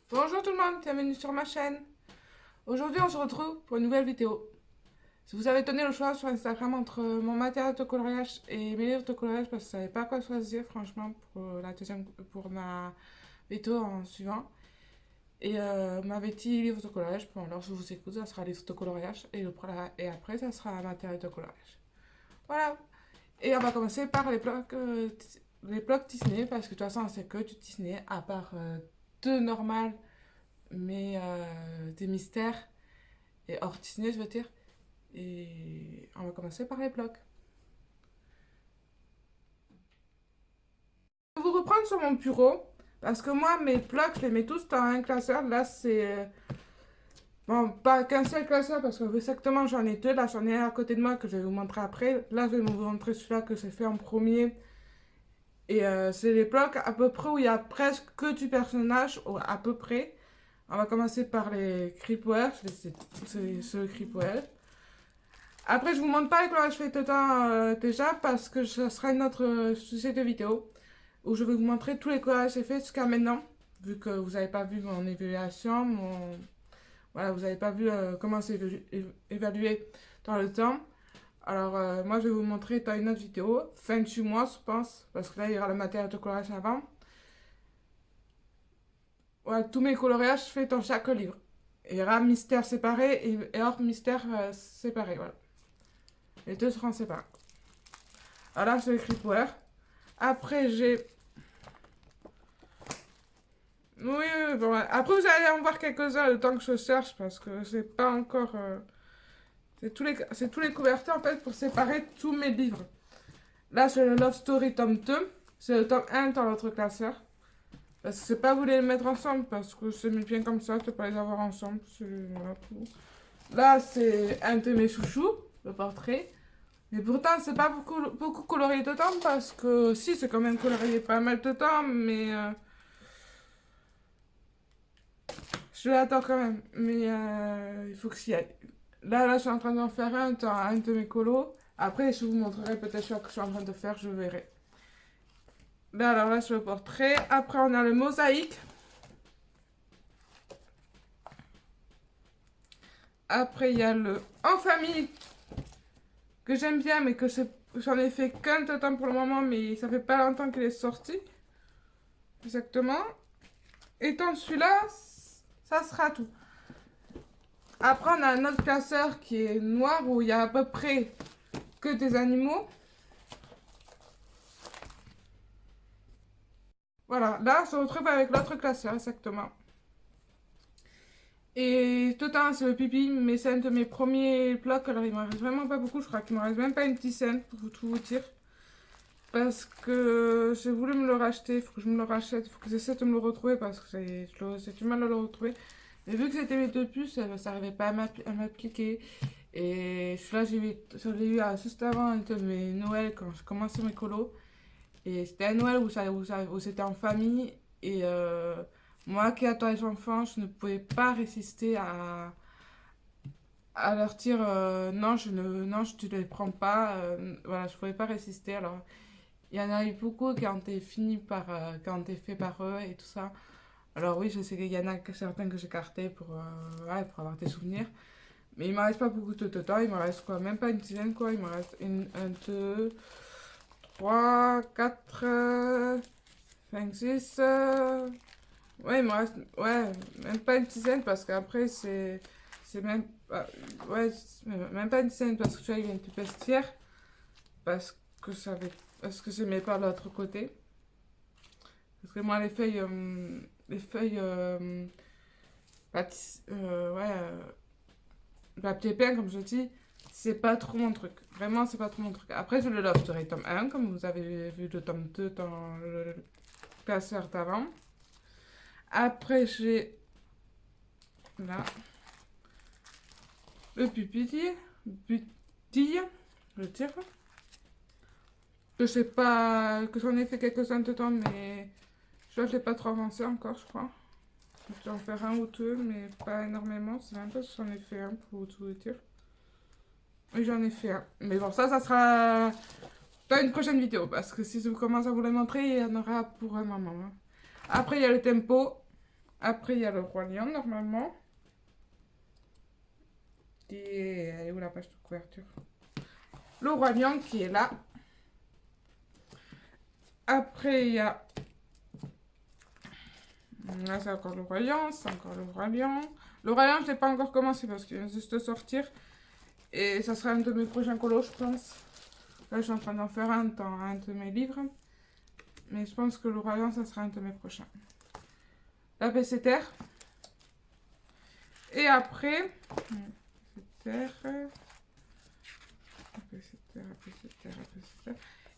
Bonjour tout le monde, bienvenue sur ma chaîne. Aujourd'hui on se retrouve pour une nouvelle vidéo. Si vous avez donné le choix sur Instagram entre mon matériel de coloriage et mes livres de coloriage parce que je ne savais pas quoi choisir franchement pour ma vidéo en suivant. Et m'avait dit livre de coloriage, bon alors je vous écoute, ça sera livre de coloriage et après ça sera matériel de coloriage. Voilà. Et on va commencer par les blocs Disney parce que de toute façon c'est que du Disney à part deux normales mais des mystères et hors Disney, je veux dire. Et on va commencer par les blogs. Je vais vous reprendre sur mon bureau parce que moi, mes blogs, je les mets tous dans un classeur. Là, c'est. Bon, pas qu'un seul classeur parce que exactement j'en ai deux. Là, j'en ai un à côté de moi que je vais vous montrer après. Là, je vais vous montrer celui-là que j'ai fait en premier. Et c'est les blogs à peu près où il y a presque que du personnage, ou à peu près. On va commencer par les Creepwell. C'est ce Creepwell. Après, je vous montre pas comment je fais dedans déjà parce que ce sera une autre sujet de vidéo où je vais vous montrer tous les collages que j'ai fait jusqu'à maintenant. Vu que vous n'avez pas vu mon évaluation, voilà, vous n'avez pas vu comment c'est évalué dans le temps. Alors, moi, je vais vous montrer dans une autre vidéo, fin du mois, je pense, parce que là, il y aura le matériel de coloriage avant. Voilà, tous mes coloriages faits dans chaque livre. Il y aura mystère séparé et hors mystère séparé, voilà. Les deux seront séparés. Alors là, c'est le Creepwell. Après, j'ai. Oui, oui, bon, après, vous allez en voir quelques-uns le temps que je cherche parce que c'est pas encore. C'est tous les couvertures en fait pour séparer tous mes livres. Là, c'est le Love Story tome 2. C'est le tome 1 dans l'autre classeur. Parce que c'est pas voulu les mettre ensemble parce que c'est bien comme ça, de pas les avoir ensemble. Voilà, là, c'est un de mes chouchous, le portrait. Mais pourtant, c'est pas beaucoup colorié dedans parce que si, c'est quand même colorié pas mal dedans, mais. Je l'attends quand même, mais il faut que s'y aille. Là, je suis en train d'en faire un dans un de mes colos. Après, je vous montrerai peut-être ce que je suis en train de faire, je verrai. Là, alors là, c'est le portrait. Après, on a le mosaïque. Après, il y a le en famille, que j'aime bien, mais que j'en ai fait qu'un temps pour le moment, mais ça fait pas longtemps qu'il est sorti. Exactement. Et dans celui-là, ça sera tout. Après, on a un autre classeur qui est noir où il y a à peu près que des animaux. Voilà, là, on se retrouve avec l'autre classeur, exactement. Et tout temps, c'est le pipi, mais c'est un de mes premiers blocs. Alors, il m'en reste vraiment pas beaucoup. Je crois qu'il m'en reste même pas une dizaine, pour tout vous dire. Parce que j'ai voulu me le racheter. Il faut que je me le rachète. Il faut que j'essaie de me le retrouver parce que j'ai du mal à le retrouver. Mais vu que c'était mes deux puces, ça n'arrivait pas à m'appliquer. Et celui-là, je l'ai eu juste avant un de mes Noëls quand je commençais mes colos. Et c'était un Noël où c'était en famille. Et moi qui attends les enfants, je ne pouvais pas résister à leur dire non, non, je ne les prends pas. Voilà, je ne pouvais pas résister. Alors, il y en a eu beaucoup qui ont été qui ont été faits par eux et tout ça. Alors oui, je sais qu'il y en a certains que j'ai cartés ouais, pour avoir des souvenirs. Mais il ne me reste pas beaucoup de temps. Il me reste quoi? Même pas une dizaine quoi. Il me reste un, deux, 3, 4, 5, 6. Ouais, il me reste. Ouais, même pas une dizaine parce qu'après, c'est. C'est même. Ouais, même pas une dizaine parce que tu vois, il y a une petite vestiaire. Parce que ça avait. Parce que j'aimais pas l'autre côté. Parce que moi, les feuilles. Les feuilles. Ouais. Papier peint, comme je dis, c'est pas trop mon truc. Vraiment, c'est pas trop mon truc. Après, j'ai le Love Story tome 1, comme vous avez vu le tome 2 dans le classeur d'avant. Après, j'ai là le pupille, je tire. Je sais pas, que j'en ai fait quelques-uns dedans, mais je l'ai pas trop avancé encore, je crois. Je vais en faire un ou deux, mais pas énormément. C'est même pas si j'en ai fait un pour tout vous dire. Oui, j'en ai fait un. Mais bon, ça sera dans une prochaine vidéo, parce que si je commence à vous les montrer, il y en aura pour un moment. Hein. Après, il y a le tempo. Après, il y a le Roi Lion, normalement. Elle est où la page de couverture? Le Roi Lion qui est là. Après, il y a... Là, c'est encore le Roi Lion, c'est encore le Roi Lion. Le Roi Lion, je ne l'ai pas encore commencé parce qu'il vient juste de sortir. Et ça sera un de mes prochains colos, je pense. Là, je suis en train d'en faire un dans un de mes livres. Mais je pense que le Roi Lion, ça sera un de mes prochains. La PC Terre. Et après...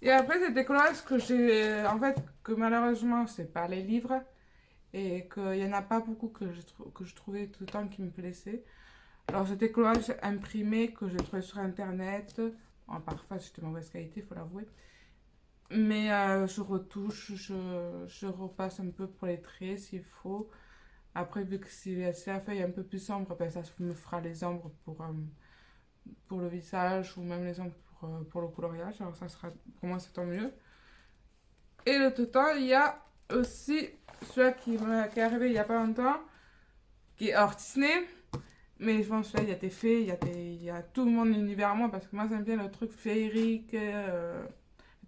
Et après, c'est des collages que j'ai... En fait, que malheureusement, c'est pas les livres. Et qu'il n'y en a pas beaucoup que je trouvais tout le temps qui me plaisaient. Alors, c'est des collages imprimés que j'ai trouvés sur Internet. Bon, parfois, c'est de mauvaise qualité, il faut l'avouer. Mais je retouche, je repasse un peu pour les traits s'il faut. Après, vu que si la feuille est un peu plus sombre, ben, ça me fera les ombres pour le visage ou même les ombres pour le coloriage. Alors, ça sera, pour moi, c'est tant mieux. Et le temps, il y a aussi celui qui est arrivé il n'y a pas longtemps, qui est hors Disney. Mais je pense que là, il y a des fées, il y a tout mon univers à moi, parce que moi, j'aime bien le truc féerique,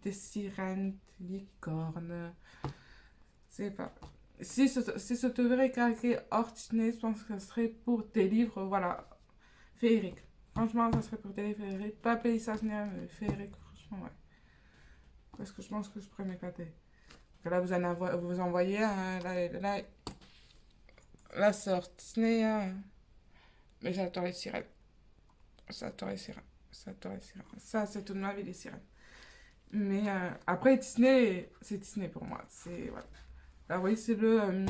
des sirènes, des licornes. C'est pas. Si ce devrait calquer hors Disney, je pense que ce serait pour des livres, voilà, féeriques. Franchement, ça serait pour des livres féeriques. Pas paysage, mais féerique, franchement, ouais. Parce que je pense que je pourrais m'éclater. Là, vous en voyez, hein, là, c'est hors Disney, hein. Mais j'adore les sirènes. J'adore les sirènes. J'adore les sirènes. Ça, c'est toute ma vie, les sirènes. Mais après, Disney, c'est Disney pour moi. C'est, voilà. Alors oui, c'est le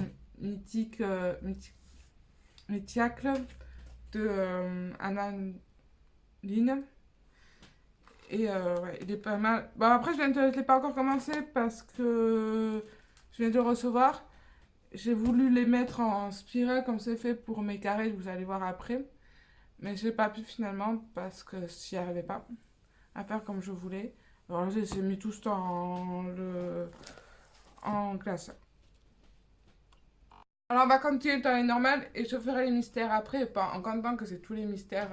mythiacle de Anna Line. Et ouais, il est pas mal. Bon, après, je ne l'ai pas encore commencé parce que je viens de le recevoir. J'ai voulu les mettre en spirale comme c'est fait pour mes carrés, vous allez voir après. Mais je n'ai pas pu finalement parce que j'y arrivais pas à faire comme je voulais. Alors là, j'ai mis tout ça en classe. Alors on va continuer le temps normal et je ferai les mystères après, pas en comptant que c'est tous les mystères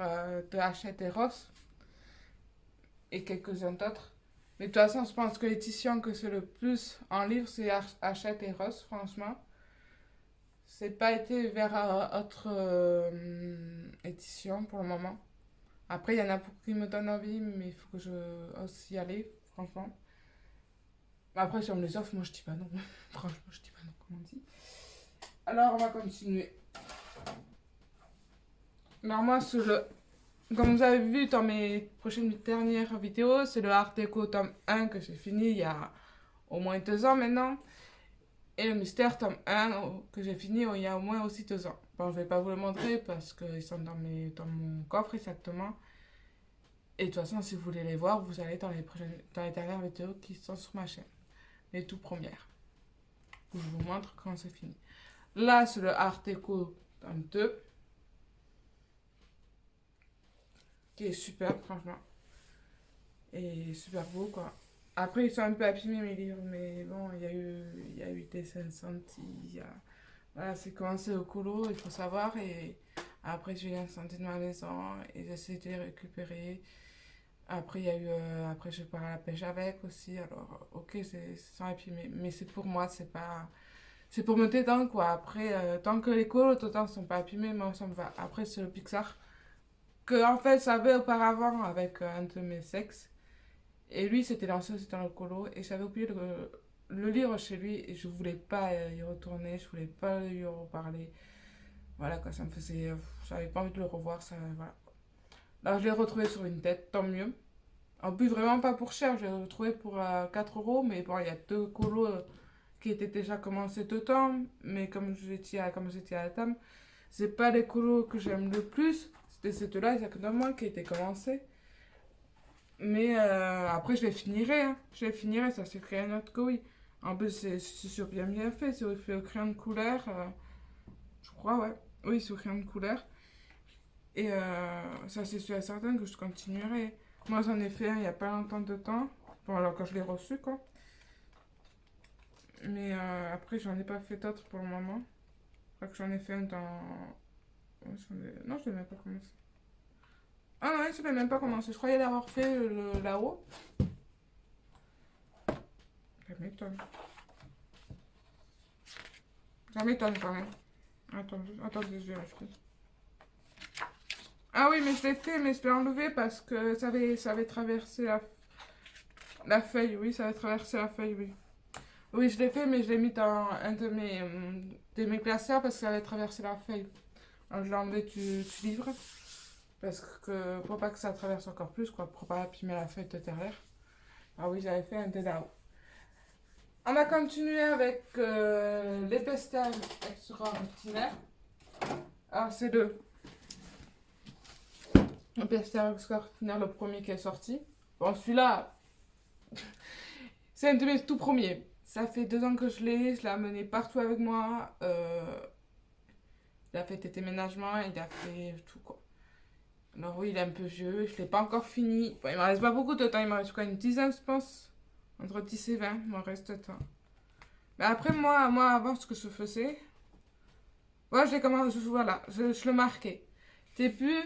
de Hachette et Ross et quelques-uns d'autres. Mais de toute façon, je pense que l'édition que c'est le plus en livre, c'est Hachette et Ross, franchement. C'est pas été vers autre édition pour le moment. Après, il y en a beaucoup qui me donnent envie, mais il faut que je aussi y aller, franchement. Après, si on me les offre, moi je dis pas non. Franchement, je dis pas non, comme on dit. Alors, on va continuer. Alors, moi, comme vous avez vu dans mes prochaines dernières vidéos, c'est le Art Deco tome 1 que j'ai fini il y a au moins 2 ans maintenant. Et le Mystère tome 1 que j'ai fini il y a au moins aussi 2 ans. Bon, je vais pas vous le montrer parce qu'ils sont dans mon coffre exactement. Et de toute façon, si vous voulez les voir, vous allez dans les dernières vidéos qui sont sur ma chaîne. Les tout premières. Où je vous montre quand c'est fini. Là, c'est le Art Deco tome 2. Qui est super, franchement. Et super beau, quoi. Après, ils sont un peu abîmés, mes livres. Mais bon, il y a eu des incendies. Voilà, c'est commencé au colo, il faut savoir. Et après, j'ai eu un incendie de ma maison. Et j'essaie de les récupérer. Après, il y a eu. Après, je pars à la pêche avec aussi. Alors, ok, c'est sans abîmés. Mais c'est pour moi, c'est pas. C'est pour me détendre, quoi. Après, tant que les colos, autant sont pas abîmés, moi, ça me va. Après, c'est le Pixar. Que, en fait, j'avais auparavant avec un de mes sexes. Et lui, c'était lancé aussi dans le colo. Et j'avais oublié le livre chez lui. Et je voulais pas y retourner. Je voulais pas lui reparler. Voilà, quoi, ça me faisait. J'avais pas envie de le revoir. Ça, voilà. Alors, je l'ai retrouvé sur une tête, tant mieux. En plus, vraiment pas pour cher. Je l'ai retrouvé pour 4 euros. Mais bon, il y a 2 colos qui étaient déjà commencés dedans. Mais comme j'étais à la table, c'est pas les colos que j'aime le plus. C'était ces deux-là, exactement, qui étaient commencés. Mais après, je les finirai. Hein. Je les finirai, ça c'est rien d'autre que oui. En plus, c'est sur bien fait. C'est fait au crayon de couleur. Je crois, ouais. Oui, c'est au crayon de couleur. Et ça, c'est sûr et certain que je continuerai. Moi, j'en ai fait un il n'y a pas longtemps de temps. Bon, alors quand je l'ai reçu, quoi. Mais après, j'en ai pas fait d'autres pour le moment. crois que j'en ai fait un dans... Non, je l'ai même pas commencé. Ah non, je l'ai même pas commencé. Je croyais l'avoir fait là-haut. Ça m'étonne. Ça m'étonne quand même. Attendez, je vais acheter. Ah oui, mais je l'ai fait, mais je l'ai enlevé parce que ça avait traversé la feuille. Oui, ça avait traversé la feuille, oui. Oui, je l'ai fait, mais je l'ai mis dans un de mes classeurs parce que ça avait traversé la feuille. Alors je l'ai enlevé du livre parce que pour pas que ça traverse encore plus, quoi, pour pas abîmer la feuille de derrière. Ah oui, j'avais fait un de là-haut. On a continué avec les pastels extraordinaires. Alors c'est le pestel extraordinaire, le premier qui est sorti. Bon, celui-là, c'est un de mes tout premiers. Ça fait 2 ans que je l'ai amené partout avec moi. Il a fait des déménagements, il a fait tout quoi. Alors oui, il est un peu vieux, je l'ai pas encore fini. Bon, il me reste pas beaucoup de temps, il me reste quoi, une dizaine je pense. Entre 10 et 20, il me reste de temps. Mais après moi avant ce que je faisais, voilà, j'ai commencé, voilà, je le marquais. Début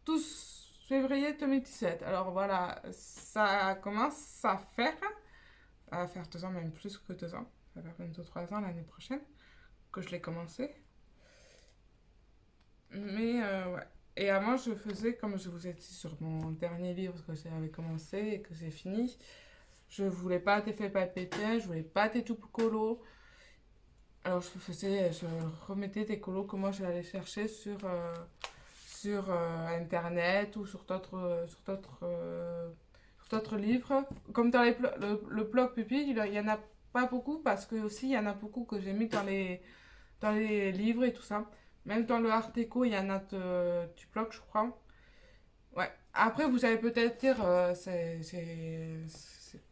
12 février 2017. Alors voilà, ça commence à faire. Ça va faire 2 ans, même plus que 2 ans. Ça va faire bientôt 3 ans l'année prochaine que je l'ai commencé. Mais ouais. Et avant, je faisais, comme je vous ai dit sur mon dernier livre que j'avais commencé et que j'ai fini, je voulais pas d'effet papier peint, je voulais pas des tout colos. Alors je remettais des colos que moi j'allais chercher sur internet ou sur d'autres livres. Comme dans le blog Pupille, il y en a pas beaucoup parce que aussi il y en a beaucoup que j'ai mis dans les livres et tout ça. Même dans le Art Déco, il y en a du blog, je crois. Ouais. Après, vous allez peut-être dire, c'est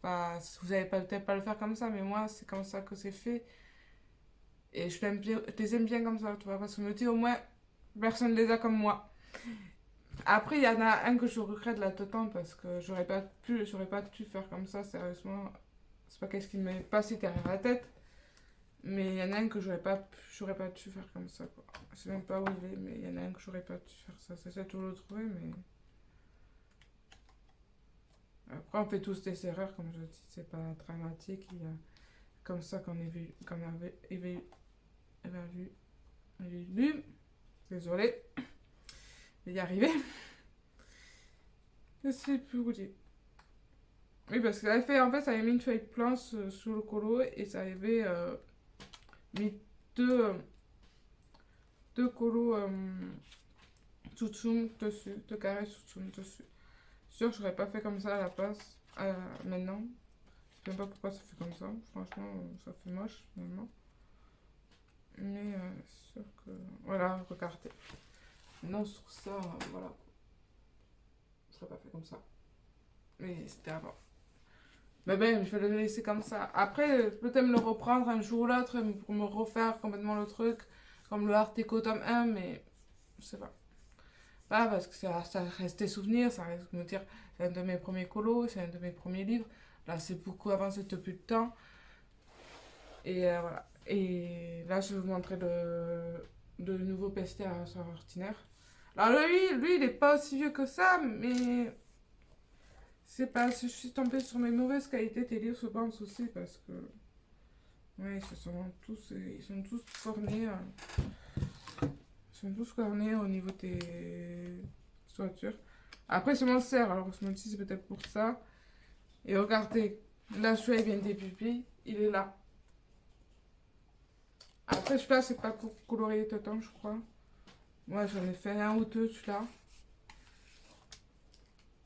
pas, vous allez peut-être pas le faire comme ça, mais moi, c'est comme ça que c'est fait. Et je les aime bien comme ça, tu vois, parce que je me dis au moins, personne ne les a comme moi. Après, il y en a un que je regrette là-dedans parce que j'aurais pas dû faire comme ça, sérieusement. C'est pas qu'est-ce qui m'est passé derrière la tête. Mais il y en a un que j'aurais pas dû faire comme ça, quoi. Je sais même pas où il est, mais il y en a un que j'aurais pas dû faire ça. J'essaie de le trouver, mais... Après, on fait tous des erreurs, comme je dis, c'est pas dramatique. Il y a comme ça qu'on est vu, qu'on avait vu. Désolée, je vais y arriver. Je sais plus où dire. Oui, parce que en fait, ça avait mis une feuille blanche sur le colo et ça avait mis deux, deux colos Tsutsum dessus, deux carrés Tsutsum dessus. Sûr, j'aurais pas fait comme ça à la place, maintenant. Je sais même pas pourquoi ça fait comme ça. Franchement, ça fait moche, maintenant. Mais sûr que... Voilà, regardez. Non, sur ça, voilà. Je serais pas fait comme ça. Mais c'était avant. Mais ben, je vais le laisser comme ça. Après, peut-être me le reprendre un jour ou l'autre pour me refaire complètement le truc. Comme le Art Déco tome 1, mais... Je sais pas. Pas parce que ça reste des souvenirs, ça reste me dire... C'est un de mes premiers colos, c'est un de mes premiers livres. Là, c'est beaucoup avancé depuis le temps. Et voilà. Et là, je vais vous montrer le nouveau PST à ordinaire. Alors lui, il est pas aussi vieux que ça, mais c'est pas, je suis tombée sur mes mauvaises qualités des livres, je pense aussi, parce que ouais, ils sont tous cornés, au niveau des toitures. Après, c'est mon serre, alors je me dis c'est peut-être pour ça. Et regardez, là, celui-là, il vient des pupilles, il est là. Après, celui-là, c'est pas coloré dedans, je crois. Moi, j'en ai fait un ou deux, celui-là.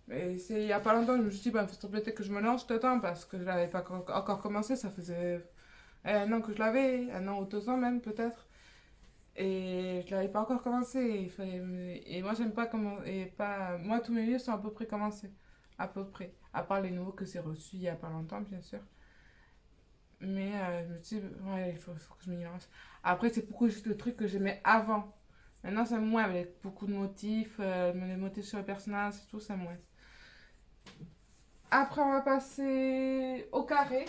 Mais c'est il y a pas longtemps, je me suis dit, bah, il faut peut-être que je me lance dedans parce que je l'avais pas encore commencé. Ça faisait 1 an que je l'avais, 1 an ou 2 ans même, peut-être. Et je l'avais pas encore commencé. Et moi, j'aime pas comment. Et pas... Moi, tous mes livres sont à peu près commencés. À peu près. À part les nouveaux que j'ai reçus il y a pas longtemps, bien sûr. Mais je me dis, ouais, faut que je m'y lance. Après, c'est beaucoup juste le truc que j'aimais avant. Maintenant, c'est moins avec beaucoup de motifs, les motifs sur les personnages, et tout, c'est moins. Après, on va passer au carré.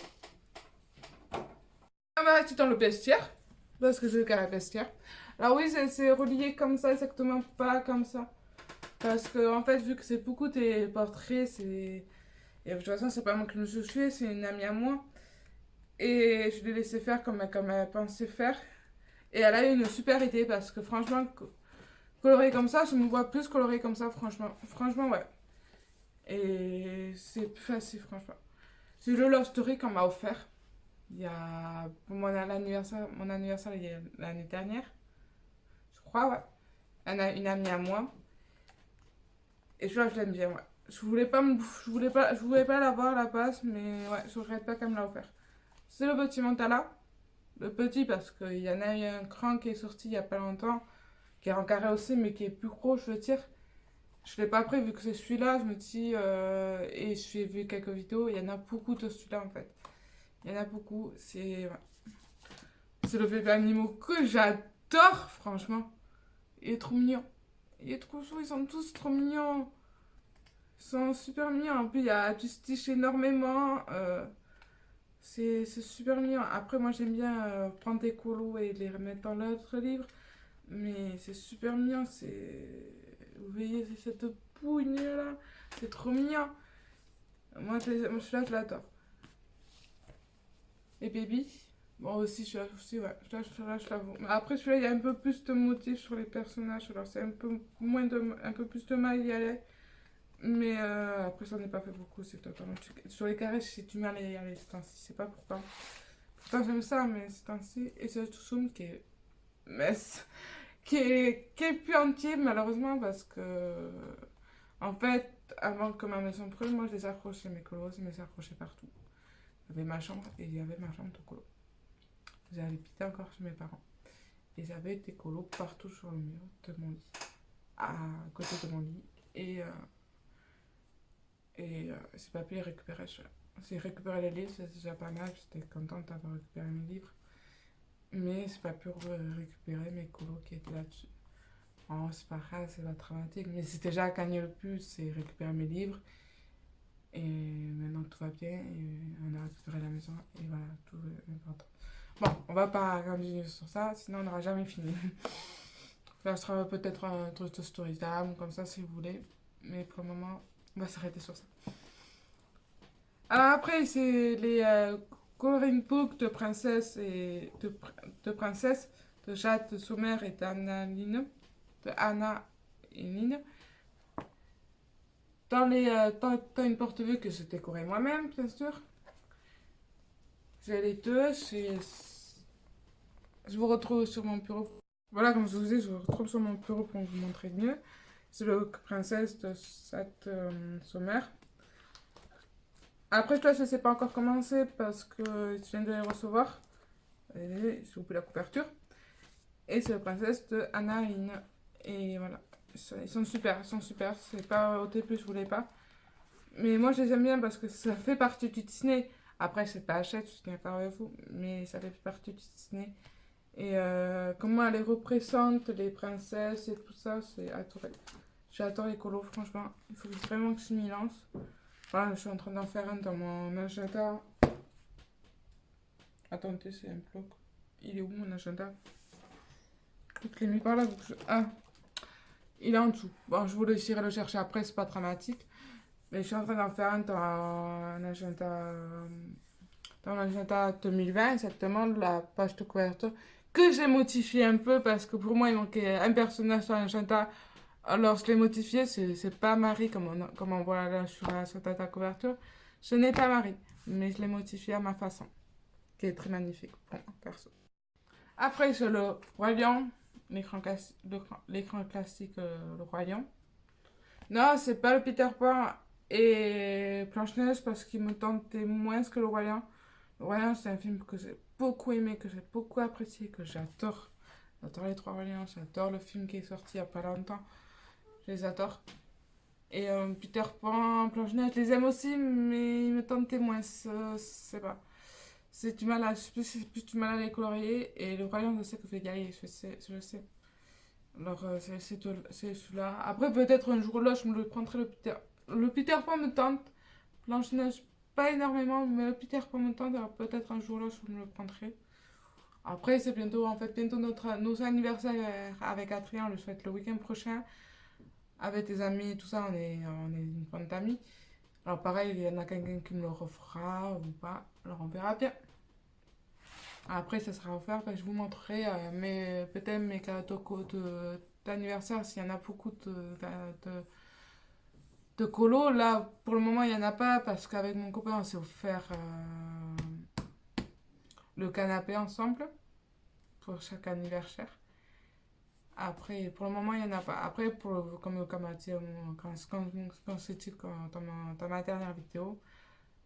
On va rester dans le bestiaire. Parce que je veux qu'à la vestiaire. Alors oui, c'est relié comme ça, exactement pas comme ça. Parce que en fait, vu que c'est beaucoup tes portraits, c'est... Et de toute façon, c'est pas moi qui me suis fait, c'est une amie à moi. Et je l'ai laissé faire comme elle pensait faire. Et elle a eu une super idée parce que franchement, coloré comme ça, je me vois plus coloré comme ça, franchement. Franchement, ouais. Et c'est plus facile, franchement. C'est le Love Story qu'on m'a offert. Il y a pour mon anniversaire il y a l'année dernière, je crois, ouais. Une amie à moi. Et je l'aime bien, ouais. Je voulais pas l'avoir à la base, mais ouais, je regrette pas qu'elle me l'a offert. C'est le petit Montala. Le petit parce qu'il y en a eu un grand qui est sorti il y a pas longtemps, qui est en carré aussi, mais qui est plus gros, je veux dire. Je l'ai pas pris vu que c'est celui-là, je me dis, et j'ai vu quelques vidéos, il y en a beaucoup de celui-là en fait. Il y en a beaucoup, c'est le bébé animaux que j'adore, franchement. Il est trop mignon. Il est trop chou, ils sont tous trop mignons. Ils sont super mignons. En plus, il y a du stitch énormément. C'est super mignon. Après, moi, j'aime bien prendre des colos et les remettre dans l'autre livre. Mais c'est super mignon. Vous voyez cette pougne là. C'est trop mignon. Moi, celui-là, je l'adore. Et Baby. Bon, aussi, ouais. Celui-là, je l'avoue. Mais après, celui-là, il y a un peu plus de motifs sur les personnages. Alors, c'est un peu plus de mal y aller. Mais après, ça n'est pas fait beaucoup. C'est totalement... Sur les carrés, j'ai du mal à y aller ce temps-ci. Je sais pas pourquoi. Pourtant, j'aime ça, mais ce temps-ci. Et c'est Tsum qui est. Mais qui est plus entier, malheureusement, parce que. En fait, avant que ma maison brûle, moi, je les accrochais, mes colos. Je les accrochais partout. Il y avait ma chambre et il y avait ma chambre de colo. J'avais habité encore chez mes parents. Et j'avais des colos partout sur le mur de mon lit. À côté de mon lit. Et j'ai pas pu les récupérer. J'ai récupéré les livres, c'est déjà pas mal. J'étais contente d'avoir récupéré mes livres. Mais j'ai pas pu récupérer mes colos qui étaient là-dessus. Oh, c'est pas grave, c'est pas dramatique. Mais c'était déjà gagné le plus, c'est récupérer mes livres. Et maintenant tout va bien. Et on a récupéré la maison. Et voilà, tout est important. Bon, on va pas continuer sur ça, sinon on n'aura jamais fini. Là, je travaille peut-être un truc de story time, comme ça si vous voulez. Mais pour le moment, on va s'arrêter sur ça. Alors après, c'est les coloring books de princesse de princesse de Jade, de Sommer et d'Anna Line. De Anna et Line. Dans une porte-vue que j'ai décorée moi-même, bien sûr. J'ai les deux. Je vous retrouve sur mon bureau. Voilà, comme je vous dis, je vous retrouve sur mon bureau pour vous montrer mieux. C'est le princesse de cette Sommer. Après, je ne sais pas encore commencer parce que je viens de les recevoir. J'ai oublié la couverture. Et c'est la princesse de Anna Line. Et voilà. Ils sont super, ils sont super. C'est pas au plus, je voulais pas. Mais moi, je les aime bien parce que ça fait partie du Disney. Après, je sais pas Hachette, je suis d'accord avec vous. Mais ça fait partie du Disney. Et comment elle les représente, les princesses et tout ça, c'est adoré. J'adore les colos, franchement. Il faut vraiment que je m'y lance. Voilà, je suis en train d'en faire un dans mon agenda. Attendez, c'est un bloc. Il est où mon agenda? Je l'ai mis par là. Ah, il est en dessous. Bon, je vous laisserai le chercher après, c'est pas dramatique. Mais je suis en train d'en faire un dans l'agenda 2020, exactement, la page de couverture, que j'ai modifié un peu parce que pour moi, il manquait un personnage dans l'agenda. Alors, je l'ai modifié, c'est pas Marie comme on voit là sur ta couverture. Ce n'est pas Marie, mais je l'ai modifié à ma façon, qui est très magnifique pour moi, perso. Après, c'est le Roi Lion, l'écran classique, le Roi Lion. Non, c'est pas le Peter Pan et Blanche-Neige parce qu'il me tentait moins que le Roi Lion. Le Roi Lion, c'est un film que j'ai beaucoup aimé, que j'ai beaucoup apprécié, que j'adore. J'adore les trois Rois Lions, j'adore le film qui est sorti il y a pas longtemps. Je les adore. Et Peter Pan, Blanche-Neige, je les aime aussi, mais ils me tentent moins. C'est pas. J'ai plus du mal à les colorier. Et le royaume, je sais que je vais y aller, je le sais. Alors, c'est celui-là. Après, peut-être un jour là, je me le prendrai le Peter. Le Peter Pan me tente. Blanche-Neige, pas énormément, mais le Peter Pan me tente. Alors, peut-être un jour là, je me le prendrai. Après, c'est bientôt, en fait, bientôt nos anniversaires avec Adrien, on le souhaite le week-end prochain. Avec tes amis et tout ça, on est une bande d'amis. Alors pareil, il y en a quelqu'un qui me le refera ou pas. Alors on verra bien. Après, ça sera offert. Ben, je vous montrerai peut-être mes cadeaux d'anniversaire s'il y en a beaucoup de colos. Là, pour le moment, il n'y en a pas parce qu'avec mon copain, on s'est offert le canapé ensemble pour chaque anniversaire. Après, pour le moment, il n'y en a pas. Après, comme a dit quand c'est dans ma dernière vidéo,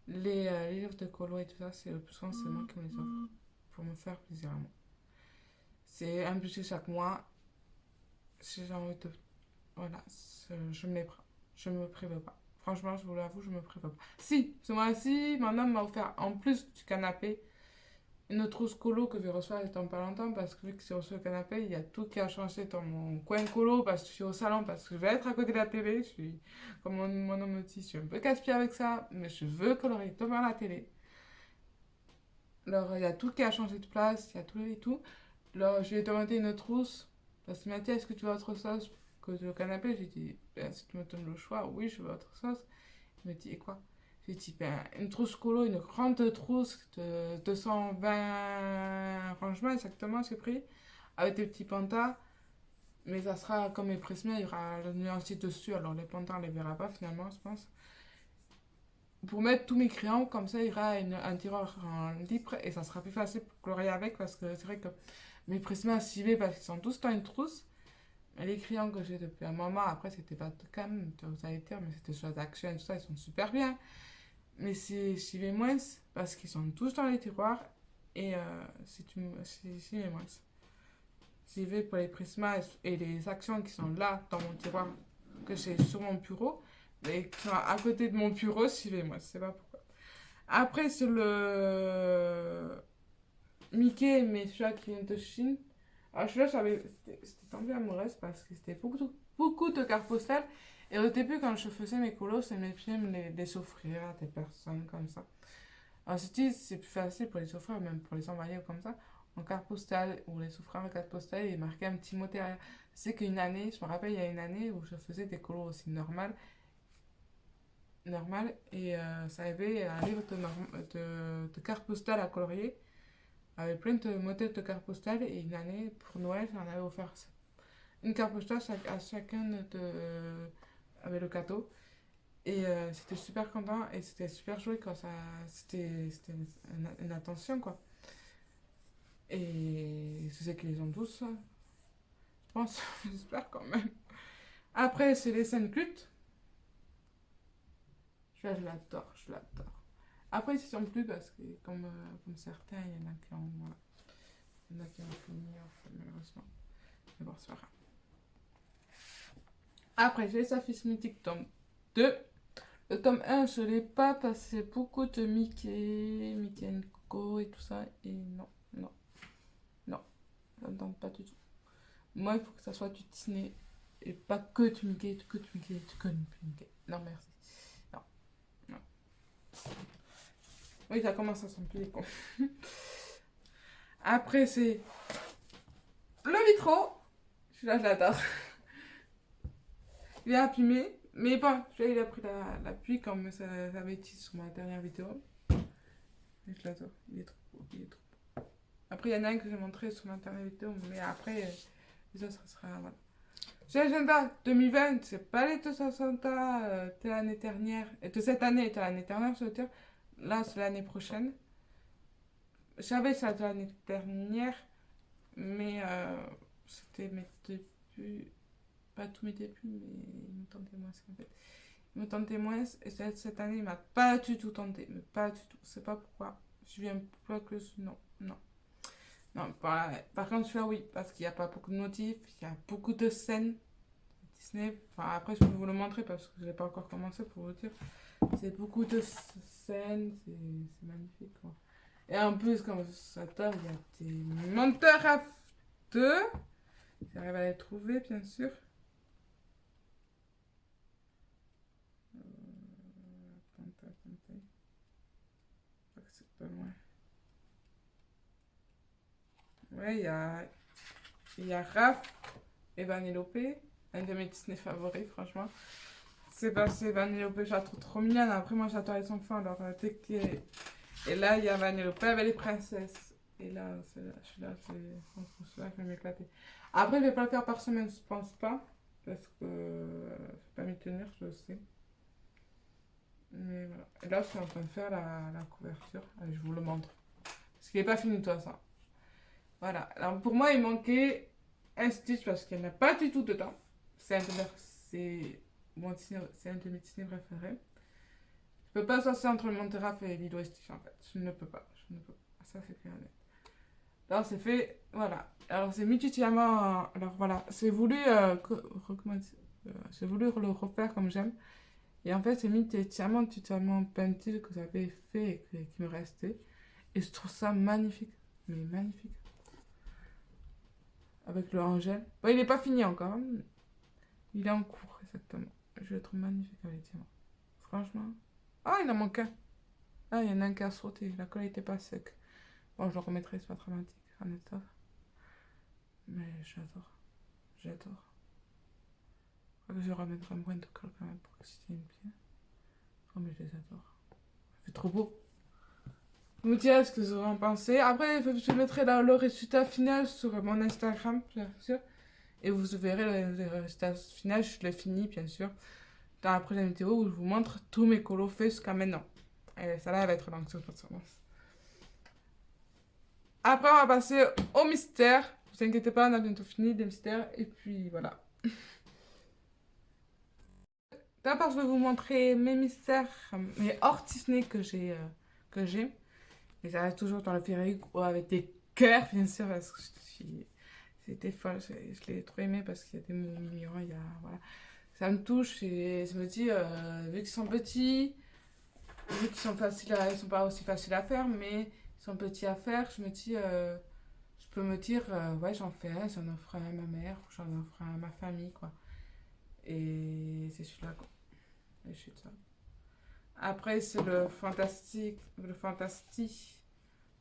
les livres de colo et tout ça, c'est le plus souvent, c'est moi qui me les offre pour me faire plaisir à moi. C'est un budget chaque mois. Si j'ai envie de. Voilà, je me les prends. Je me prive pas. Franchement, je vous l'avoue, je me prive pas. Si, ce mois-ci, mon homme m'a offert, en plus du canapé, une trousse colo que je vais recevoir dans pas longtemps parce que vu que c'est reçu le canapé, il y a tout qui a changé dans mon coin colo parce que je suis au salon, parce que je vais être à côté de la télé. Je suis, comme mon homme me dit, je suis un peu casse-pied avec ça, mais je veux colorer devant la télé. Alors, il y a tout qui a changé de place, il y a tout et tout. Alors, je lui ai demandé une trousse parce qu'il m'a dit, est-ce que tu veux autre sauce que le canapé? J'ai dit, ben, si tu me donnes le choix, oui, je veux autre sauce. Il me dit, et quoi? J'ai dit, ben, une trousse colo, une grande trousse de 220 rangements exactement, j'ai pris, avec des petits pantas. Mais ça sera comme mes prismes, il y aura le nuancier dessus, alors les pantas, on les verra pas finalement, je pense. Pour mettre tous mes crayons, comme ça, il y aura un tiroir en libre et ça sera plus facile pour colorier avec parce que c'est vrai que mes prismes à civet, parce qu'ils sont tous dans une trousse. Et les crayons que j'ai depuis un moment, après, c'était pas de cam, vous allez dire, mais c'était sur d'action et tout ça, ils sont super bien. Mais c'est civet moins parce qu'ils sont tous dans les tiroirs et c'est civet moins. Civet pour les prismes et les actions qui sont là dans mon tiroir que j'ai sur mon bureau, mais qui sont à côté de mon bureau, civet moins, je sais pas pourquoi. Après, sur le Mickey, mais celui-là qui vient de Chine. Alors, celui-là, c'était tombé amoureuse parce que c'était beaucoup de cartes postales. Et au début, quand je faisais mes colos, c'est mes filles me les offrir à des personnes comme ça. Alors, c'est plus facile pour les offrir, même pour les envoyer comme ça, en carte postale, ou les offrir en carte postale et marquer un petit mot derrière. C'est qu'une année, je me rappelle, il y a une année où je faisais des colos aussi normal et ça avait un livre de cartes postales à colorier avec plein de modèles de cartes postales et une année pour Noël j'en avais offert une carte postale à chacun avec le cadeau et c'était super content et c'était super joli quoi, c'était une attention quoi, et je sais qu'ils ont tous, je pense. J'espère quand même. Après c'est les scènes cultes, je l'adore. Après, ils ne sont plus parce que, comme certains, il y en a qui ont, voilà, il y en a qui ont fini, malheureusement. Mais bon, c'est pas grave. Après, j'ai les Affiches Mythiques tome 2. Le tome 1, je ne l'ai pas parce que c'est beaucoup de Mickey Co et tout ça. Et non, ça me tente pas du tout. Moi, il faut que ça soit du Disney et pas que du Mickey, que du Mickey. Non, merci. Non, non. Oui, ça commence à s'empiler, quoi. Après, c'est le vitro. Celui-là, je l'adore. Il est abîmé. Mais bon, celui-là, il a pris la pluie comme ça avait été sur ma dernière vidéo. Et je l'adore. Il est trop beau. Après, il y en a un que j'ai montré sur ma dernière vidéo. Mais après, les autres, ça sera. Voilà. J'ai l'agenda 2020. C'est pas les 260 de l'année dernière. Et de cette année et de l'année dernière, je veux dire. Là, c'est l'année prochaine. J'avais ça de l'année dernière. Mais c'était mes débuts. Pas tous mes débuts, mais il me tentait moins en fait. Il me tentait moins et cette année, il m'a pas du tout tenté. Mais pas du tout. Je sais pas pourquoi. Je viens pas que non, non. Non, par contre, celui-là, oui, parce qu'il n'y a pas beaucoup de motifs, il y a beaucoup de scènes Disney. Enfin, après, je peux vous le montrer parce que je n'ai pas encore commencé pour vous dire. C'est beaucoup de scènes, c'est magnifique, quoi. Et en plus, comme ça tard, il y a des menteurs à deux. J'arrive à les trouver, bien sûr. Attendez. C'est pas loin. Ouais, il y a Raph et Vanellope, un de mes Disney favoris, franchement. C'est parce que Vanellope, je la trouve trop mignonne. Après, moi, j'adore les enfants, alors dès que et là, il y a Vanellope avec les princesses. Et là, celui-là, je vais m'éclater. Après, je vais pas le faire par semaine, je pense pas. Parce que je vais pas m'y tenir, je le sais. Mais voilà. Et là, je suis en train de faire la couverture. Allez, je vous le montre. Parce qu'il n'est pas fini, toi, ça. Voilà. Alors, pour moi, il manquait un Stitch parce qu'il n'y en a pas du tout dedans. C'est un de c'est c'est un de mes Disney préférés. Je peux pas associer entre le Monteraf et Lilo et Stitch, en fait. Je ne peux pas. Je ne peux pas. Ça, c'est clair et net. Alors, c'est fait. Voilà. Alors, c'est multi-diamant. Alors, voilà. C'est voulu. Comment dire, j'ai voulu le refaire comme j'aime. Et en fait, c'est mis des diamants peinture que j'avais fait et qui me restait. Et je trouve ça magnifique. Mais magnifique. Avec le Angèle. Bon, il n'est pas fini encore. Hein. Il est en cours, exactement. Je le trouve magnifique avec les diamants. Franchement. Ah, il en manque un. Ah, il y en a un qui a sauté. La colle n'était pas sec. Bon, je le remettrai, c'est pas dramatique. En état. Mais j'adore. J'adore. Je remettrai un point de colle quand même pour que c'était une bien. Oh, mais je les adore. C'est trop beau. Vous me direz ce que vous en pensez. Après, je mettrai le résultat final sur mon Instagram, bien sûr. Et vous verrez le résultat final, je l'ai fini, bien sûr. Dans la prochaine vidéo où je vous montre tous mes colos faits jusqu'à maintenant. Et ça là, elle va être longue, cette performance. Après, on va passer au mystère. Ne vous inquiétez pas, on a bientôt fini les mystères. Et puis, voilà. D'abord, je vais vous montrer mes mystères, mes hors Disney que j'ai. Mais ça reste toujours dans le féerique ou avec des cœurs, bien sûr, parce que c'était folle. Je l'ai trop aimé parce qu'il y a des mots mignons. Il y a, voilà. Ça me touche et je me dis, vu qu'ils sont petits, vu qu'ils sont ils sont pas aussi faciles à faire, mais ils sont petits à faire, je me dis, je peux me dire, ouais, j'en fais un, j'en offre un à ma mère, ou j'en offre un à ma famille, quoi. Et c'est celui-là, quoi. Et je suis de ça. Après, c'est le fantastique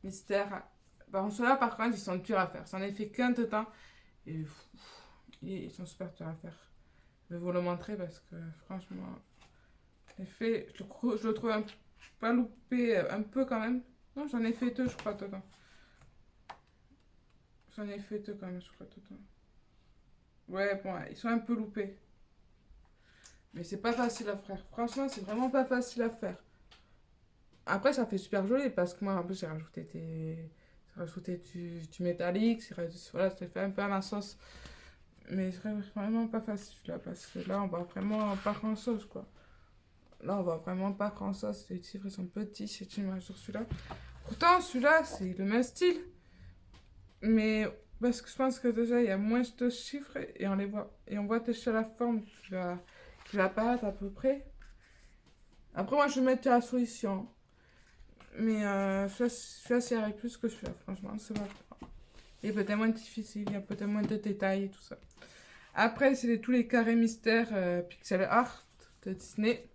mystère. Bon, ceux-là, par contre, ils sont durs à faire. J'en ai fait qu'un de temps. Et ils sont super durs à faire. Je vais vous le montrer parce que, franchement, je le trouve pas loupé, un peu quand même. Non, j'en ai fait deux, je crois, dedans. J'en ai fait deux quand même, je crois, dedans. Ouais, bon, ils sont un peu loupés. Mais c'est pas facile à faire. Franchement, c'est vraiment pas facile à faire. Après, ça fait super joli parce que moi, en plus, j'ai rajouté du métallique. Voilà, je l'ai fait un peu à ma sauce. Mais c'est vraiment pas facile là parce que là, on voit vraiment pas grand chose, quoi. Là, on voit vraiment pas grand chose. Les chiffres sont petits, c'est une image sur celui-là. Pourtant, celui-là, c'est le même style. Mais parce que je pense que déjà, il y a moins de chiffres et on les voit. Et on voit déjà la forme qui va apparaître à peu près. Après, moi, je vais mettre la solution. Mais celui-là, c'est arrive plus que celui-là, franchement. C'est pas. Il est peut-être moins difficile, il y a peut-être moins de détails et tout ça. Après, c'est tous les carrés mystères pixel art de Disney.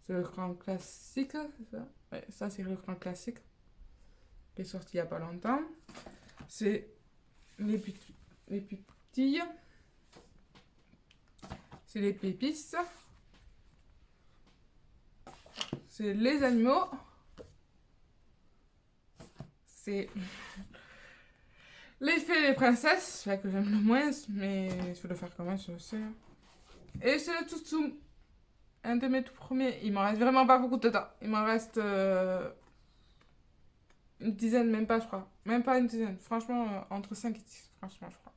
C'est le grand classique, c'est ça? Ouais, ça, c'est le grand classique. Qui est sorti il n'y a pas longtemps. C'est les pépitilles. C'est les pépices. C'est les animaux. C'est les fées et les princesses. C'est là que j'aime le moins, mais je vais le faire quand même, je sais. Et c'est le toutou. Un de mes tout premiers. Il m'en reste vraiment pas beaucoup de temps. Il m'en reste une dizaine, même pas, je crois. Même pas une dizaine. Franchement, entre 5 et 10, franchement, je crois.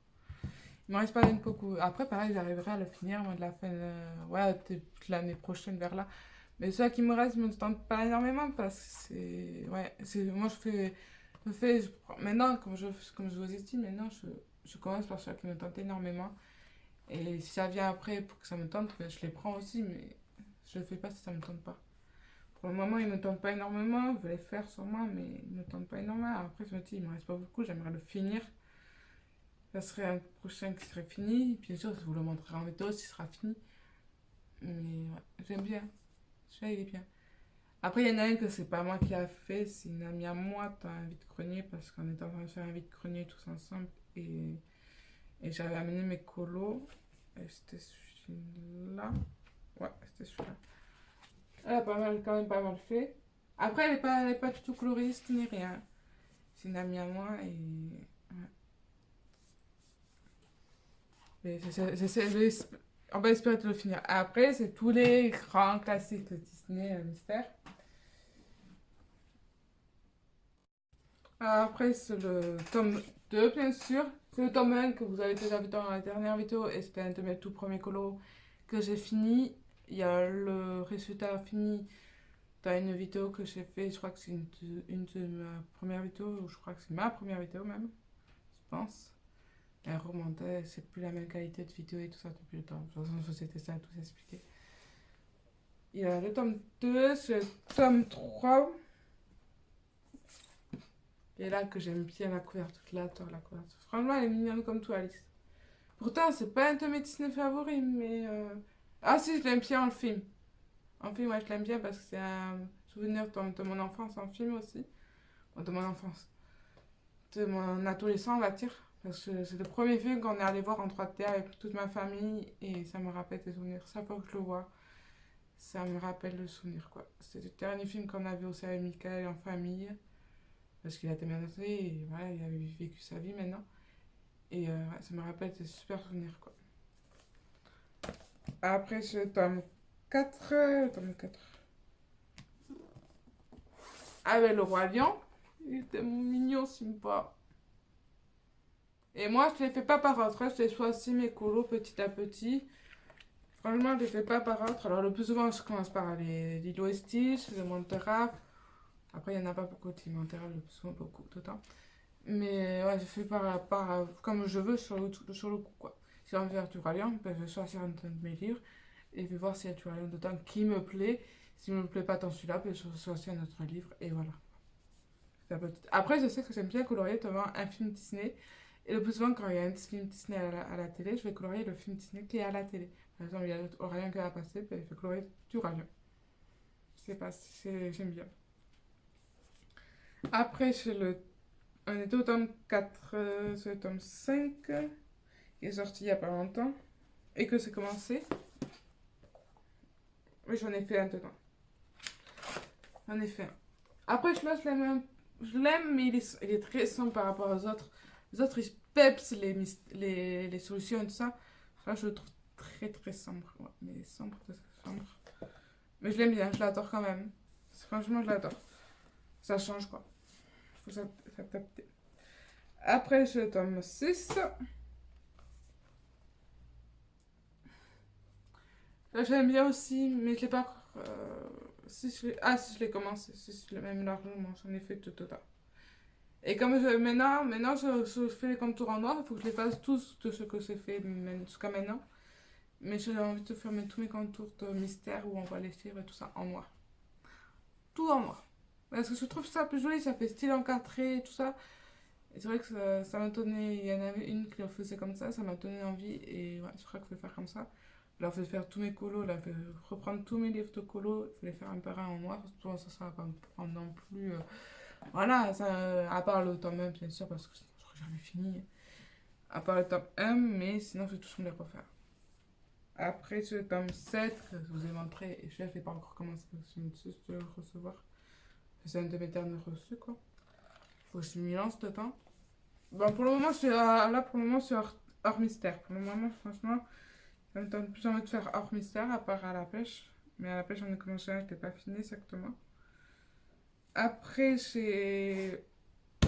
Il m'en reste pas beaucoup. Après, pareil, j'arriverai à le finir, moi, de la fin, ouais, de l'année prochaine, vers là. Mais ceux qui me restent me tentent pas énormément parce que c'est. Ouais, moi, maintenant, comme je vous ai dit, maintenant, je commence par ceux qui me tentent énormément. Et si ça vient après pour que ça me tente, ben, je les prends aussi, mais je le fais pas si ça me tente pas. Pour le moment, ils me tentent pas énormément. Je vais les faire sûrement, mais ils me tentent pas énormément. Après, je me dis, il me reste pas beaucoup, j'aimerais le finir. Ça serait un prochain qui serait fini. Bien sûr, je vous le montrerai en vidéo s'il sera fini. Mais ouais, j'aime bien. Celui-là, il est bien. Après, il y en a un que c'est pas moi qui a fait, c'est une amie à moi dans un vide-grenier parce qu'on était en train de faire un vide-grenier tous ensemble et j'avais amené mes colos et c'était celui-là. Ouais, c'était celui-là. Elle a pas mal, quand même pas mal fait. Après, elle est pas du tout coloriste ni rien. C'est une amie à moi et. Ouais. On va espérer de le finir. Après, c'est tous les grands classiques de Disney Mystère. Après, c'est le tome 2, bien sûr. C'est le tome 1 que vous avez déjà vu dans la dernière vidéo et c'était un de mes tout premiers colos que j'ai fini. Il y a le résultat fini dans une vidéo que j'ai fait. Je crois que c'est une de ma première vidéo, ou je crois que c'est ma première vidéo même, je pense. Elle remontait, c'est plus la même qualité de vidéo et tout ça depuis le temps. De toute façon, c'était ça à tout expliquer. Il y a le tome 2, c'est le tome 3. Et là que j'aime bien la couverture, j'adore la couverture. Franchement, elle est mignonne comme tout, Alice. Pourtant, c'est pas un de mes Disney favoris, mais. Ah si, je l'aime bien en film. En film, ouais, je l'aime bien parce que c'est un souvenir de mon enfance en film aussi. Bon, de mon enfance. De mon adolescent, on va dire. Parce que c'est le premier film qu'on est allé voir en 3D avec toute ma famille et ça me rappelle des souvenirs. Chaque fois que je le vois, ça me rappelle le souvenir, quoi. C'était le dernier film qu'on a vu aussi avec Michael en famille. Parce qu'il a été bien noté et voilà, il avait vécu sa vie maintenant. Et ouais, ça me rappelle des super souvenirs, quoi. Après, c'est le tome 4. Le tome 4. Avec le roi lion. Il était mignon, sympa. Et moi, je ne les fais pas par ordre. Je les choisis mes colos petit à petit. Franchement, je ne les fais pas par ordre. Alors, le plus souvent, je commence par les Lilo et Stitch, les Montera. Après, il n'y en a pas beaucoup de Montera, le plus souvent beaucoup de temps. Mais ouais, je fais comme je veux sur le coup, quoi. Si j'ai envie de faire du Roi Lion, ben, je vais choisir un de mes livres et je vais voir s'il y a du Roi Lion dedans qui me plaît. S'il ne me plaît pas tant celui-là, ben, je choisis un autre livre et voilà. Après, je sais que j'aime bien colorier devant un film Disney. Et le plus souvent, quand il y a un film Disney à la télé, je vais colorier le film Disney qui est à la télé. Par exemple, il y a le Roi Lion qui va passer, ben, je vais colorier du Roi Lion. Je sais pas, j'aime bien. Après, on était au tome 4, c'est le tome 5 qui est sorti il y a pas longtemps et que c'est commencé. Oui, j'en ai fait un dedans. J'en ai fait un. Après, celui-là, je l'aime, mais il est très sombre par rapport aux autres. Les autres, ils peps les solutions et tout ça. Là, je le trouve très très sombre. Ouais, mais sombre, sombre. Mais je l'aime bien, je l'adore quand même. Franchement, je l'adore. Ça change quoi. Faut s'adapter. Après, c'est le tome 6. Là, j'aime bien aussi, mais je l'ai pas. Si je l'ai commencé. Si je l'ai même largement. J'en ai fait tout autant. Et comme maintenant je fais les contours en noir, il faut que je les fasse tous de ce que j'ai fait jusqu'à maintenant. Mais j'ai envie de faire tous mes contours de mystère où on voit les cheveux et tout ça en noir. Tout en noir. Parce que je trouve ça plus joli, ça fait style encadré et tout ça. Et c'est vrai que ça m'a donné. Il y en avait une qui le faisait comme ça m'a donné envie. Et ouais, je crois qu'il faut faire comme ça. Je leur fais faire tous mes colos, là, je vais reprendre tous mes livres de colos, il faut les faire un par un en noir. Ça va pas me prendre non plus. Voilà, ça, à part le tome 1, bien sûr, parce que sinon j'aurais jamais fini. À part le tome 1, mais sinon je vais tous me les refaire. Après, c'est le tome 7 que je vous ai montré, et je ne l'ai pas encore commencé, je viens juste de le recevoir. C'est un de mes derniers reçus, quoi. Faut que je m'y lance dedans. Bon, pour le moment, pour le moment, c'est hors mystère. Pour le moment, franchement, ça me donne plus envie de faire hors mystère, à part à la pêche. Mais à la pêche, j'en ai commencé un, je n'ai pas fini exactement. Après, j'ai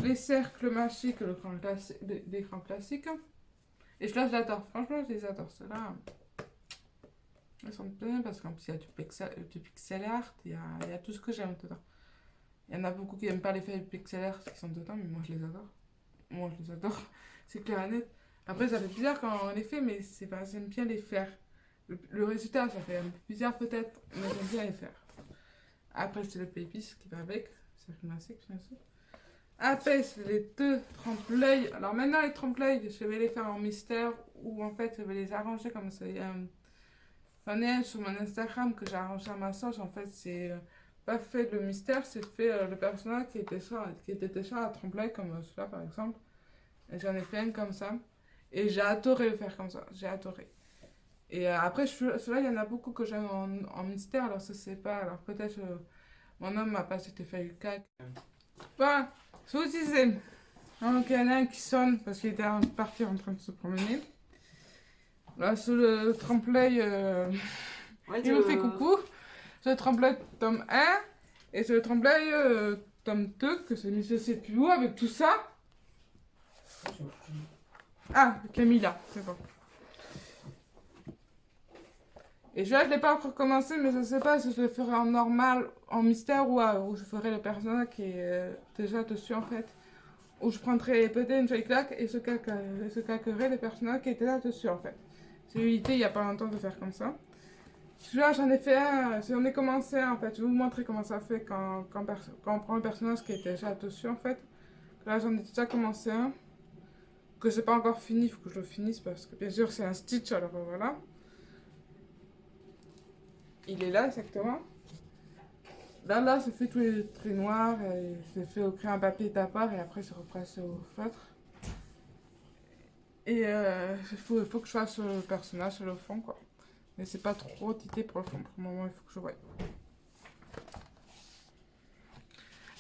les cercles magiques, les grands classiques. Et là, je l'adore. Franchement, je les adore. Ceux-là, ils sont bien parce qu'en plus, il y a du pixel art. Il y a tout ce que j'aime dedans. Il y en a beaucoup qui n'aiment pas les faits pixel art qui sont dedans, mais moi, je les adore. Moi, je les adore. C'est clair et net. Après, ça fait bizarre quand on les fait, mais j'aime bien les faire. Le résultat, ça fait un peu bizarre peut-être, mais j'aime bien les faire. Après, c'est le pépis qui va avec. C'est classique, bien sûr. Après, c'est les deux trompe-l'œil. Alors maintenant, les trompe-l'œil, je vais les faire en mystère ou en fait, je vais les arranger comme ça. J'en ai un sur mon Instagram que j'ai arrangé à ma sauce. En fait, c'est pas fait le mystère, c'est fait le personnage qui était déjà à tremblay, comme celui-là par exemple. Et j'en ai fait un comme ça. Et j'ai adoré le faire comme ça. J'ai adoré. Et après, celui-là, il y en a beaucoup que j'aime en mystère, alors ça c'est pas. Alors peut-être mon homme m'a pas été fait le cac. Voilà, je vous disais. Donc il y en a un qui sonne parce qu'il était parti en train de se promener. Là, sur le tremplay, Ouais, il me fait coucou. Sur le tremplay tome 1 et sur le tremplay tome 2, que c'est mis c'est plus haut avec tout ça. Ah, Camilla, c'est bon. Et je ne l'ai pas encore commencé, mais je ne sais pas si je le ferai en normal, en mystère ou je ferai le personnage qui est déjà dessus en fait. Ou je prendrai peut-être une feuille claque et je calquerai le personnage qui était là dessus en fait. J'ai eu l'idée il n'y a pas longtemps de faire comme ça. Celui-là, j'en ai fait un, j'en ai commencé un en fait. Je vais vous montrer comment ça fait quand on prend un personnage qui est déjà dessus en fait. Là, j'en ai déjà commencé un. Que j'ai pas encore fini, il faut que je le finisse parce que bien sûr c'est un Stitch, alors voilà. Il est là exactement. Là, c'est fait tous les traits noirs et c'est fait au crayon à papier tapard et après c'est repassé au feutre. Et il faut que je fasse le personnage sur le fond quoi. Mais c'est pas trop tité pour le fond, pour le moment il faut que je voie.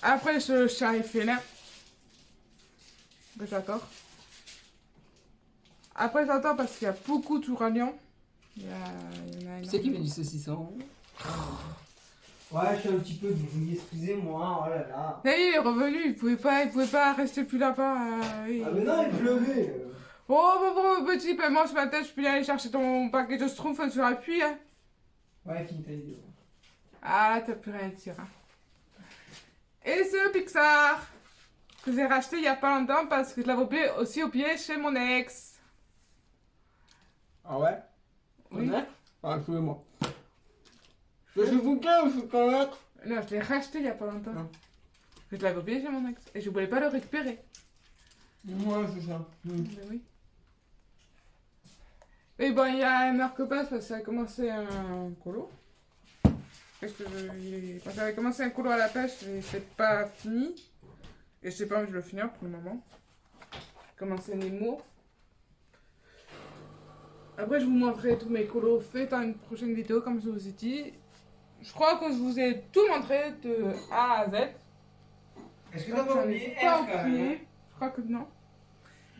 Après ce chat est félin. Que j'adore. Après j'adore parce qu'il y a beaucoup de touralions. Il y en a C'est qui fait du saucisson? Ouais, je suis un petit peu brouillé, excusez-moi, oh là là. Là, il est revenu, il pouvait pas rester plus là-bas. Ah mais non, il pleuvait. Oh, petit, ben moi ce matin, je peux aller chercher ton paquet de schtroumpfs sur l'appui. Hein. Ouais, finis ta vidéo. Ah, t'as plus rien à dire. Hein. Et ce Pixar que j'ai racheté il y a pas longtemps parce que je l'avais aussi oublié chez mon ex. Ah ouais? Oui. Ah, excusez-moi. Je suis bouquin, je suis connaître. Non, je l'ai racheté il y a pas longtemps. Ah. Je l'avais oublié chez mon ex et je voulais pas le récupérer. Ouais, c'est ça. Mais oui. Et bon, il y a un marque-passe parce que ça a commencé un colo. Parce que quand j'avais commencé un colo à la pêche, c'est pas fini. Et je sais pas où je vais le finir pour le moment. J'ai commencé Nemo. Après, je vous montrerai tous mes colos faits dans une prochaine vidéo, comme je vous ai dit. Je crois que je vous ai tout montré de A à Z. Est-ce que t'as pas oublié Pas R quand même? oublié. Je crois que non.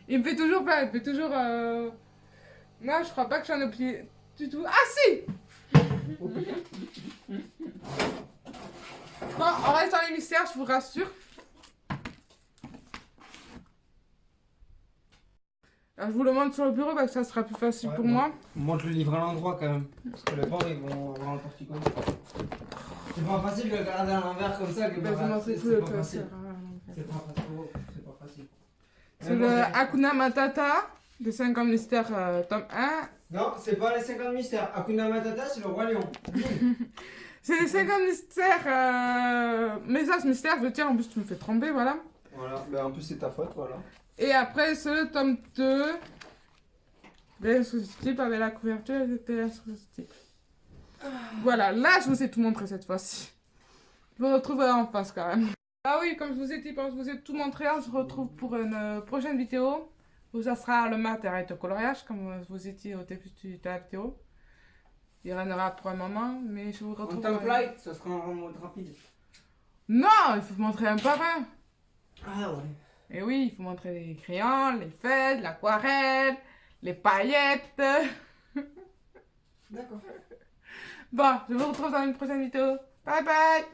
Il me fait toujours pas, il me fait toujours. Non, je crois pas que j'en ai oublié du tout. Ah si! Bon, on reste dans les mystères, je vous rassure. Alors, je vous le montre sur le bureau parce que ça sera plus facile Ouais, pour bon. moi. Montre le livre à l'endroit quand même. Parce que les pauvres ils vont avoir un torticolis. C'est pas facile de le garder à l'envers comme ça. Que Ben, je vous montrer tout c'est le pas facile. classeur. C'est pas facile. C'est pas facile. C'est le Hakuna Matata de 50 mystères tome 1. Non, c'est pas les 50 mystères. Hakuna Matata, c'est le roi lion. C'est les 50 mystères. Message mystère, je veux dire, en plus tu me fais trembler, voilà. Voilà, ben en plus c'est ta faute, voilà. Et après, c'est le tome 2. L'instructible avec la couverture, c'était l'instructible. Voilà, là je vous ai tout montré cette fois-ci. Je vous retrouve en face quand même. Ah oui, comme je vous ai dit, je vous ai tout montré, on se retrouve pour une prochaine vidéo. Où ça sera le matériel de coloriage, comme je vous ai dit au début de la vidéo. Il y en aura pour un moment, mais je vous En retrouve. template, ça sera en mode rapide. Non, il faut montrer un par un. Ah ouais. Et oui, il faut montrer les crayons, les feuilles, l'aquarelle, les paillettes. D'accord. Bon, je vous retrouve dans une prochaine vidéo. Bye bye.